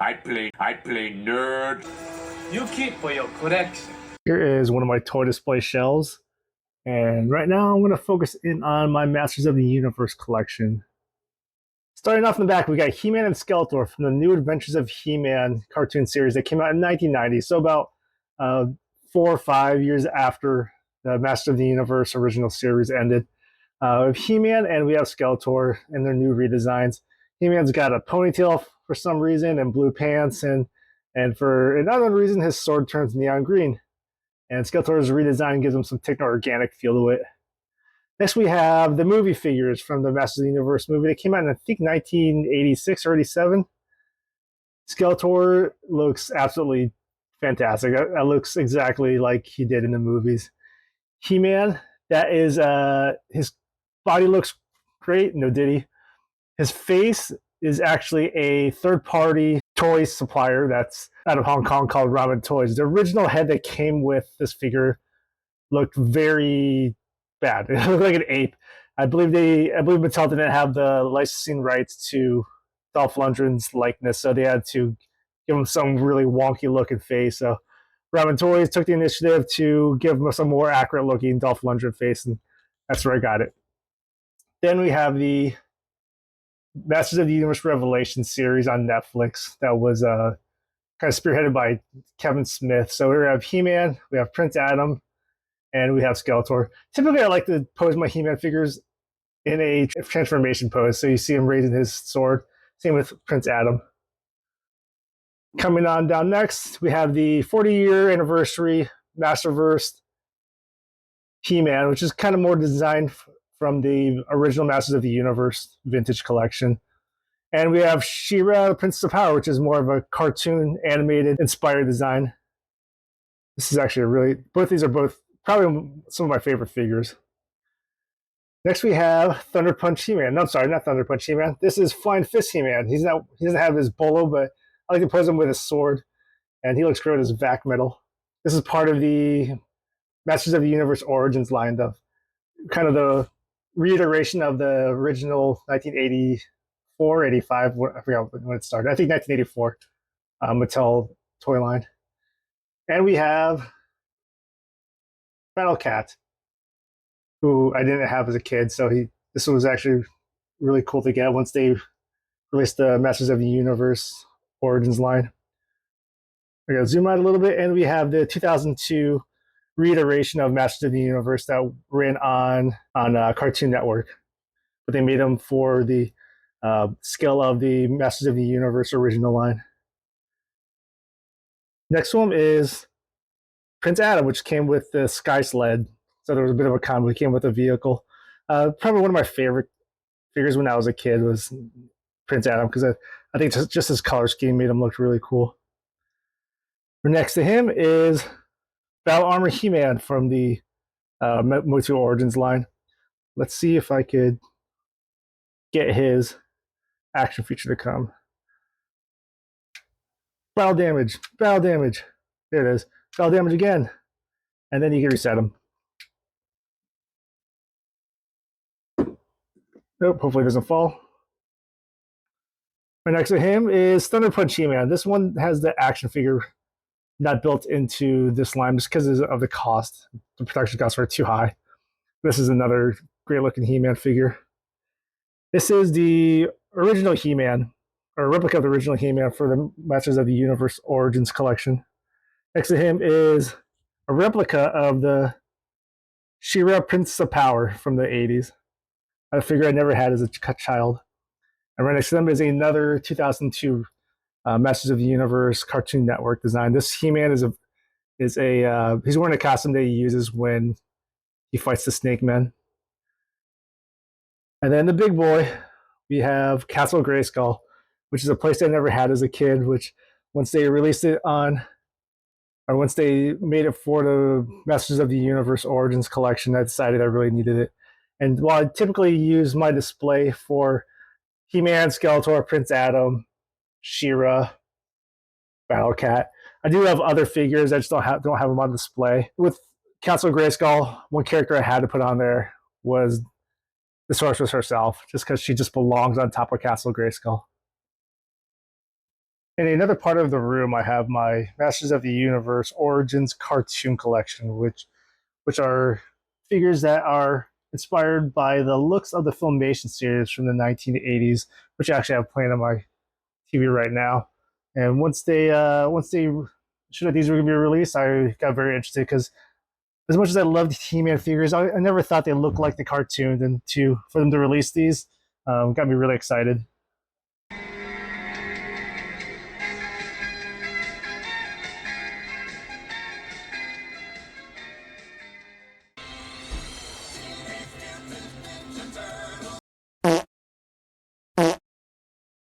I play nerd. You keep for your collection. Here is one of my toy display shelves. And right now I'm going to focus in on my Masters of the Universe collection. Starting off in the back, we got He-Man and Skeletor from the New Adventures of He-Man cartoon series that came out in 1990. So about 4 or 5 years after the Masters of the Universe original series ended. We have He-Man and we have Skeletor in their new redesigns. He-Man's got a ponytail for some reason and blue pants, and for another reason his sword turns neon green. And Skeletor's redesign gives him some techno-organic feel to it. Next we have the movie figures from the Masters of the Universe movie. They came out in, I think, 1986 or 87. Skeletor looks absolutely fantastic. That looks exactly like he did in the movies. He-Man, that is, his body looks great, no diddy. His face is actually a third-party toy supplier that's out of Hong Kong called Ramen Toys. The original head that came with this figure looked very bad. It looked like an ape. I believe Mattel didn't have the licensing rights to Dolph Lundgren's likeness, so they had to give him some really wonky looking face. So Ramen Toys took the initiative to give him some more accurate looking Dolph Lundgren face, and that's where I got it. Then we have the Masters of the Universe Revelation series on Netflix that was kind of spearheaded by Kevin Smith. So we have He-Man, we have Prince Adam, and we have Skeletor. Typically, I like to pose my He-Man figures in a transformation pose. So you see him raising his sword. Same with Prince Adam. Coming on down next, we have the 40-year anniversary Masterverse He-Man, which is kind of more designed from the original Masters of the Universe vintage collection. And we have She-Ra, Princess of Power, which is more of a cartoon, animated, inspired design. This is actually both these are both probably some of my favorite figures. Next we have Thunder Punch He-Man. No, I'm sorry, not Thunder Punch He-Man. This is Flying Fist He-Man. He doesn't have his bolo, but I like to pose him with his sword, and he looks great with his vac metal. This is part of the Masters of the Universe Origins line, kind of the reiteration of the original 1984, 85, I forgot when it started. I think 1984 Mattel toy line. And we have Battle Cat, who I didn't have as a kid, so this was actually really cool to get once they released the Masters of the Universe Origins line. We're going to zoom out a little bit, and we have the 2002 reiteration of Masters of the Universe that ran on Cartoon Network, but they made them for the scale of the Masters of the Universe original line. Next one is Prince Adam, which came with the Sky Sled. So there was a bit of a combo. He came with a vehicle. Probably one of my favorite figures when I was a kid was Prince Adam, because I think just his color scheme made him look really cool. Next to him is Battle Armor He-Man from the MOTU Origins line. Let's see if I could get his action feature to come. Battle damage. There it is. Battle damage again. And then you can reset him. Nope, hopefully it doesn't fall. Right next to him is Thunder Punch He-Man. This one has the action figure not built into this line just because of the cost. The production costs were too high. This is another great looking He-Man figure. This is the original He-Man, or a replica of the original He-Man for the Masters of the Universe Origins collection. Next to him is a replica of the She-Ra Princess of Power from the 80s. A figure I never had as a child. And right next to them is another 2002 Masters of the Universe Cartoon Network design. This He-Man is he's wearing a costume that he uses when he fights the Snake Men. And then the big boy, we have Castle Grayskull, which is a place I never had as a kid, which once they released it once they made it for the Masters of the Universe Origins collection, I decided I really needed it. And while I typically use my display for He-Man, Skeletor, Prince Adam, She-Ra, Battle Cat, I do have other figures. I just don't have them on display. With Castle Grayskull, one character I had to put on there was the Sorceress herself, just because she just belongs on top of Castle Grayskull. In another part of the room, I have my Masters of the Universe Origins cartoon collection, which are figures that are inspired by the looks of the Filmation series from the 1980s, which I actually have playing on my TV right now. And once they showed that these were going to be released, I got very interested because as much as I loved He-Man figures, I never thought they looked like the cartoon. And for them to release these got me really excited.